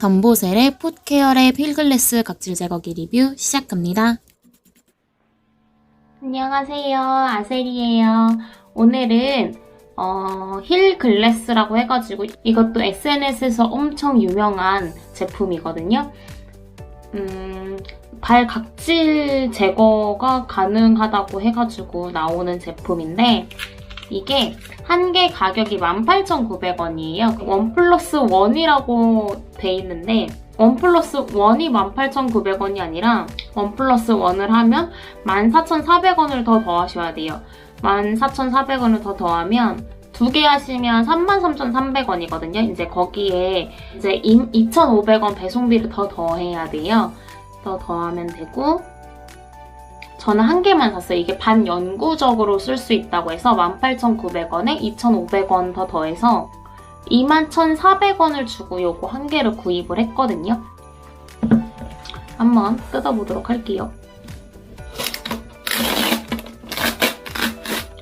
덤보셀의 풋케어랩 힐글래스 각질 제거기 리뷰 시작합니다. 안녕하세요, 아셀이에요. 오늘은 힐글래스라고 해가지고 이것도 SNS에서 엄청 유명한 제품이거든요. 발 각질 제거가 가능하다고 해가지고 나오는 제품인데 이게 한 개 가격이 18,900원이에요. 1+1이라고 돼 있는데 1+1이 18,900원이 아니라 1+1을 하면 14,400원을 더 더하셔야 돼요. 14,400원을 더 더하면 두 개 하시면 33,300원이거든요. 이제 거기에 이제 2,500원 배송비를 더 더해야 돼요. 더 더하면 되고 저는 한 개만 샀어요. 이게 반영구적으로 쓸 수 있다고 해서 18,900원에 2,500원 더 더해서 21,400원을 주고 요거 한 개를 구입을 했거든요. 한번 뜯어보도록 할게요.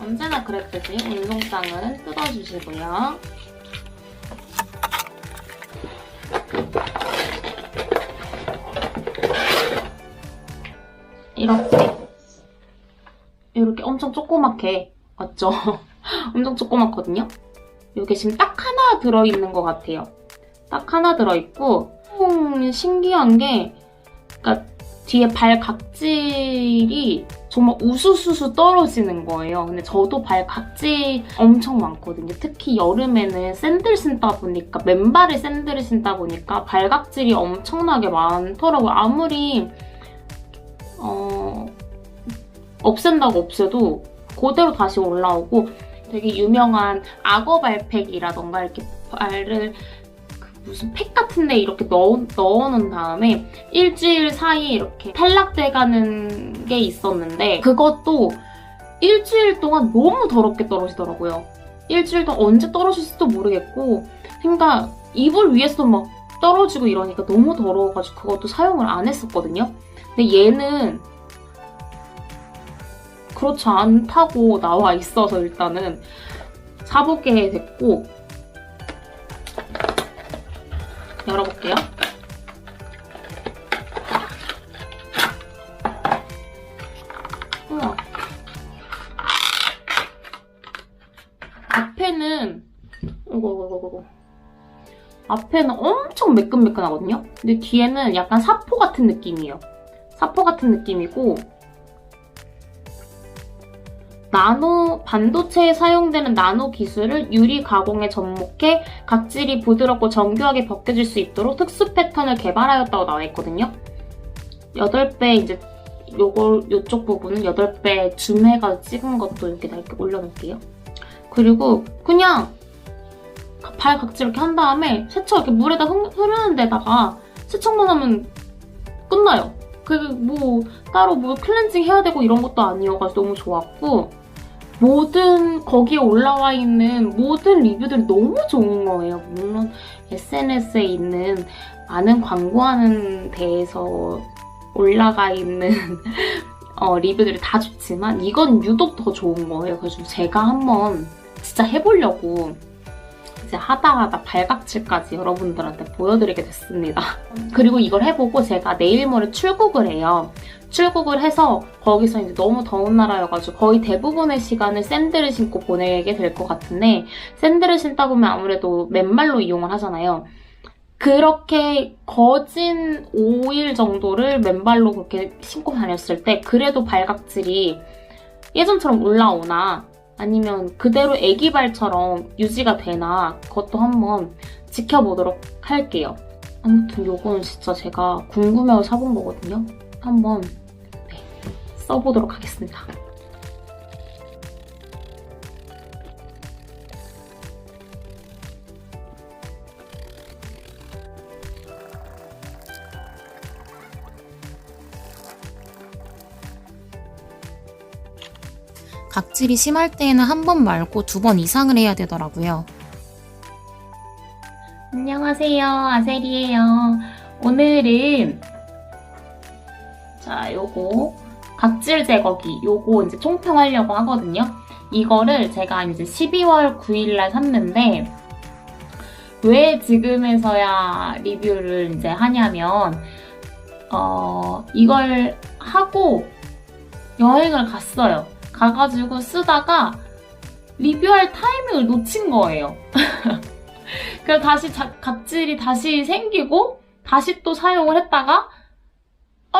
언제나 그랬듯이 운송장은 뜯어주시고요. 이렇게 엄청 조그맣게 맞죠? 엄청 조그맣거든요? 이게 지금 딱 하나 들어있는 것 같아요. 딱 하나 들어있고 신기한 게 그러니까 뒤에 발 각질이 정말 우수수수 떨어지는 거예요. 근데 저도 발 각질 엄청 많거든요. 특히 여름에는 샌들 신다 보니까 맨발에 샌들을 신다 보니까 발 각질이 엄청나게 많더라고요. 아무리 없앤다고 없애도 그대로 다시 올라오고 되게 유명한 악어 발팩이라던가 이렇게 발을 무슨 팩 같은 데 이렇게 넣어놓은 다음에 일주일 사이에 이렇게 탈락돼가는 게 있었는데 그것도 일주일 동안 너무 더럽게 떨어지더라고요. 일주일 동안 언제 떨어질지도 모르겠고 그러니까 이불 위에서 막 떨어지고 이러니까 너무 더러워가지고 그것도 사용을 안 했었거든요. 근데 얘는 그렇지 않다고 나와 있어서 일단은 사보게 됐고 열어볼게요. 우와. 앞에는 이거 앞에는 엄청 매끈매끈하거든요. 근데 뒤에는 약간 사포 같은 느낌이에요. 사포 같은 느낌이고 반도체에 사용되는 나노 기술을 유리 가공에 접목해 각질이 부드럽고 정교하게 벗겨질 수 있도록 특수 패턴을 개발하였다고 나와 있거든요. 8배 이제 요쪽 부분은 8배 줌해가지고 찍은 것도 이렇게 올려놓을게요. 그리고 그냥 발 각질 이렇게 한 다음에 세척 이렇게 물에다 흐르는 데다가 세척만 하면 끝나요. 뭐 따로 클렌징 해야 되고 이런 것도 아니어가지고 너무 좋았고 거기에 올라와 있는 모든 리뷰들이 너무 좋은 거예요. 물론 SNS에 있는 많은 광고하는 데에서 올라가 있는 리뷰들이 다 좋지만 이건 유독 더 좋은 거예요. 그래서 제가 한번 진짜 해보려고 이제 하다 발각질까지 여러분들한테 보여드리게 됐습니다. 그리고 이걸 해보고 제가 내일 모레 출국을 해요. 출국을 해서 거기서 이제 너무 더운 나라여가지고 거의 대부분의 시간을 샌들을 신고 보내게 될 것 같은데 샌들을 신다 보면 아무래도 맨발로 이용을 하잖아요. 그렇게 거진 5일 정도를 맨발로 그렇게 신고 다녔을 때 그래도 발각질이 예전처럼 올라오나 아니면 그대로 애기발처럼 유지가 되나 그것도 한번 지켜보도록 할게요. 아무튼 요건 진짜 제가 궁금해서 사본 거거든요. 한번 써보도록 하겠습니다. 각질이 심할 때에는 한 번 말고 2번 이상을 해야 되더라고요. 안녕하세요, 아셀이에요. 오늘은 요거 각질 제거기 요거 이제 총평하려고 하거든요. 이거를 제가 이제 12월 9일날 샀는데 왜 지금에서야 리뷰를 이제 하냐면, 이걸 하고 여행을 갔어요. 가가지고 쓰다가 리뷰할 타이밍을 놓친 거예요. 그래서 다시 각질이 다시 생기고 다시 또 사용을 했다가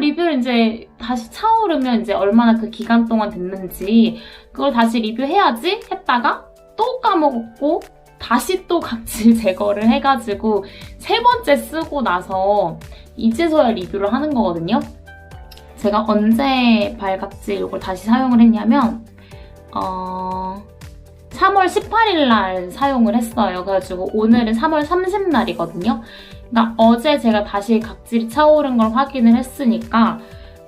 리뷰를 이제 다시 차오르면 이제 얼마나 그 기간 동안 됐는지 그걸 다시 리뷰해야지 했다가 또 까먹었고 다시 또 각질 제거를 해가지고 3번째 쓰고 나서 이제서야 리뷰를 하는 거거든요. 제가 언제 발각질 이걸 다시 사용을 했냐면 3월 18일 날 사용을 했어요. 그래가지고 오늘은 3월 30날이거든요. 그러니까 어제 제가 다시 각질이 차오른 걸 확인을 했으니까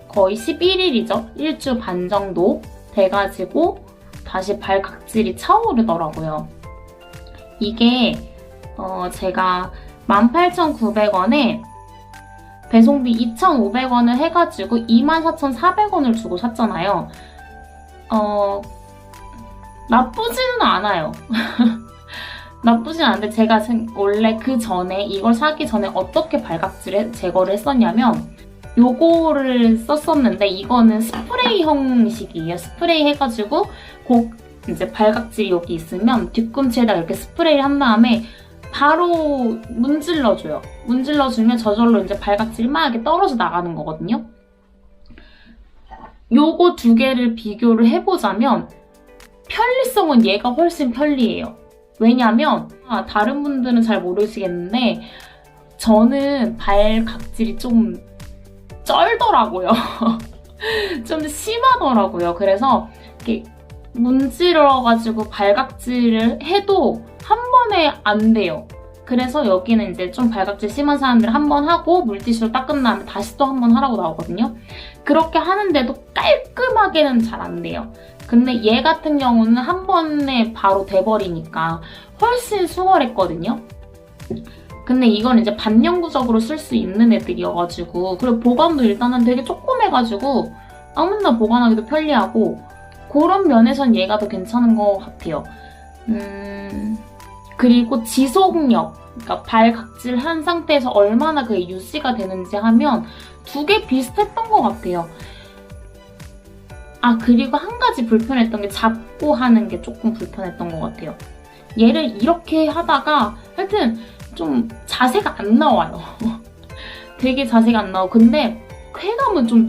거의 11일이죠. 일주 반 정도 돼가지고 다시 발각질이 차오르더라고요. 이게 제가 18,900원에 배송비 2,500원을 해가지고 24,400원을 주고 샀잖아요. 나쁘지는 않아요. 나쁘진 않은데 제가 원래 그 전에 이걸 사기 전에 어떻게 발각질 제거를 했었냐면 요거를 썼었는데 이거는 스프레이 형식이에요. 스프레이 해가지고 이제 발각질이 여기 있으면 뒤꿈치에다가 이렇게 스프레이를 한 다음에 바로 문질러줘요. 문질러주면 저절로 이제 발각질이 막 이렇게 떨어져 나가는 거거든요. 요거 두 개를 비교를 해보자면 편리성은 얘가 훨씬 편리해요. 왜냐면 다른 분들은 잘 모르시겠는데 저는 발각질이 좀 쩔더라고요. 좀 심하더라고요. 그래서 이렇게 문질러가지고 발각질을 해도 한 번에 안 돼요. 그래서 여기는 이제 좀 발각질 심한 사람들 한 번 하고 물티슈로 닦은 다음에 다시 또 한 번 하라고 나오거든요. 그렇게 하는데도 깔끔하게는 잘 안 돼요. 근데 얘 같은 경우는 한 번에 바로 돼버리니까 훨씬 수월했거든요. 근데 이건 이제 반영구적으로 쓸 수 있는 애들이어가지고 그리고 보관도 일단은 되게 조그매가지고 아무나 보관하기도 편리하고 그런 면에선 얘가 더 괜찮은 것 같아요. 그리고 지속력, 그러니까 발각질 한 상태에서 얼마나 그게 유지가 되는지 하면 두 개 비슷했던 것 같아요. 그리고 한 가지 불편했던 게 잡고 하는 게 조금 불편했던 것 같아요. 얘를 이렇게 하다가 하여튼 좀 자세가 안 나와요. 되게 자세가 안 나오고 근데 쾌감은 좀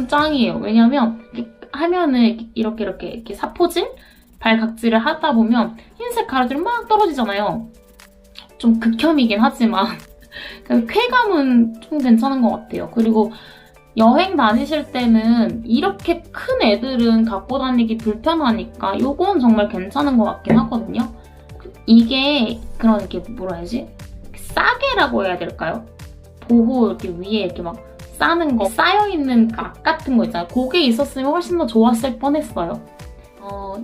짱이에요. 왜냐면 하면은 이렇게 사포질? 발각질을 하다 보면 흰색 가루들이 막 떨어지잖아요. 좀 극혐이긴 하지만 쾌감은 좀 괜찮은 것 같아요. 그리고 여행 다니실 때는 이렇게 큰 애들은 갖고 다니기 불편하니까 이건 정말 괜찮은 것 같긴 하거든요. 이게 그런 이렇게 뭐라 해야지? 싸개라고 해야 될까요? 보호 이렇게 위에 이렇게 막 싸는 거 쌓여있는 각 같은 거 있잖아요. 그게 있었으면 훨씬 더 좋았을 뻔했어요.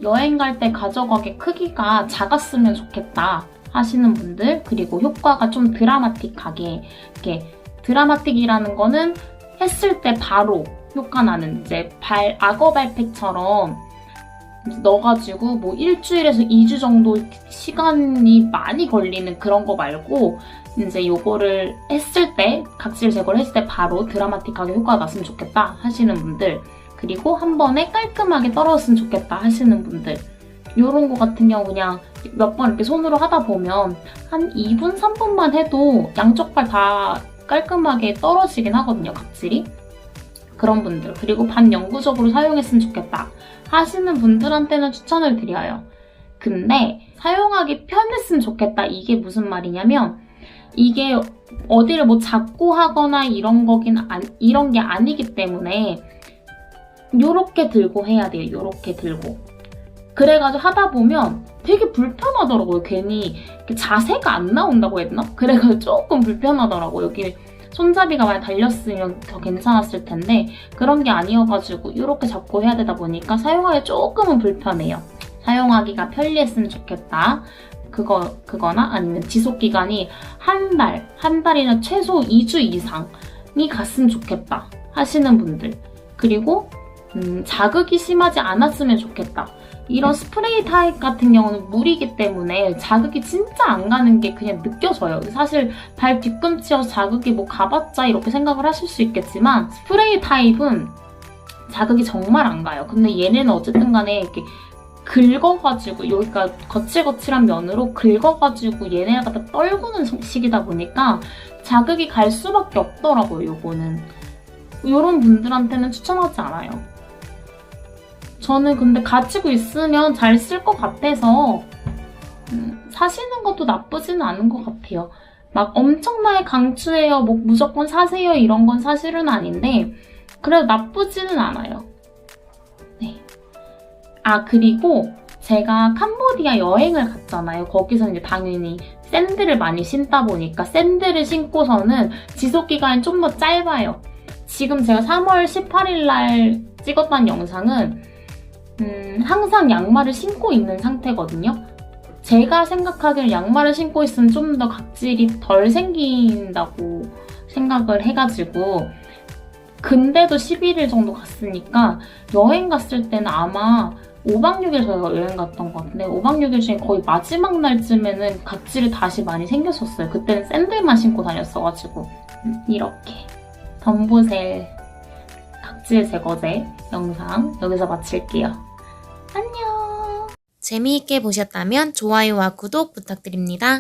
여행 갈 때 가져가기 크기가 작았으면 좋겠다 하시는 분들 그리고 효과가 좀 드라마틱하게 이렇게 드라마틱이라는 거는 했을 때 바로 효과 나는 이제 악어 발팩처럼 넣어가지고 뭐 일주일에서 2주 정도 시간이 많이 걸리는 그런 거 말고 이제 요거를 했을 때 각질 제거를 했을 때 바로 드라마틱하게 효과가 났으면 좋겠다 하시는 분들 그리고 한 번에 깔끔하게 떨어졌으면 좋겠다 하시는 분들 요런 거 같은 경우 그냥 몇 번 이렇게 손으로 하다 보면 한 2분, 3분만 해도 양쪽 발 다 깔끔하게 떨어지긴 하거든요, 각질이. 그런 분들 그리고 반영구적으로 사용했으면 좋겠다 하시는 분들한테는 추천을 드려요. 근데 사용하기 편했으면 좋겠다 이게 무슨 말이냐면 이게 어디를 뭐 잡고 하거나 이런 게 아니기 때문에 요렇게 들고 해야 돼요. 요렇게 들고. 그래가지고 하다 보면 되게 불편하더라고요. 괜히 자세가 안 나온다고 해야 되나? 그래가지고 조금 불편하더라고요. 여기 손잡이가 많이 달렸으면 더 괜찮았을 텐데 그런 게 아니어가지고 이렇게 잡고 해야 되다 보니까 사용하기 조금은 불편해요. 사용하기가 편리했으면 좋겠다. 그거나 아니면 지속기간이 한 달이나 최소 2주 이상이 갔으면 좋겠다 하시는 분들 그리고 자극이 심하지 않았으면 좋겠다 이런 스프레이 타입 같은 경우는 물이기 때문에 자극이 진짜 안 가는 게 그냥 느껴져요. 사실 발 뒤꿈치여서 자극이 뭐 가봤자 이렇게 생각을 하실 수 있겠지만 스프레이 타입은 자극이 정말 안 가요. 근데 얘네는 어쨌든 간에 이렇게 긁어가지고 여기가 거칠거칠한 면으로 긁어가지고 얘네를 갖다 떨구는 식이다 보니까 자극이 갈 수밖에 없더라고요. 요거는. 이런 분들한테는 추천하지 않아요. 저는 근데 가지고 있으면 잘 쓸 것 같아서 사시는 것도 나쁘지는 않은 것 같아요. 막 엄청나게 강추해요, 뭐 무조건 사세요 이런 건 사실은 아닌데 그래도 나쁘지는 않아요. 네. 아, 그리고 제가 캄보디아 여행을 갔잖아요. 거기서 이제 당연히 샌들을 많이 신다 보니까 샌들을 신고서는 지속기간이 좀 더 짧아요. 지금 제가 3월 18일 날 찍었던 영상은 항상 양말을 신고 있는 상태거든요. 제가 생각하기에는 양말을 신고 있으면 좀 더 각질이 덜 생긴다고 생각을 해가지고 근데도 11일 정도 갔으니까 여행 갔을 때는 아마 5박 6일 저희가 여행 갔던 것 같은데 5박 6일 중에 거의 마지막 날쯤에는 각질이 다시 많이 생겼었어요. 그때는 샌들만 신고 다녔어가지고 이렇게 덤보셀 각질 제거제 영상 여기서 마칠게요. 안녕. 재미있게 보셨다면 좋아요와 구독 부탁드립니다.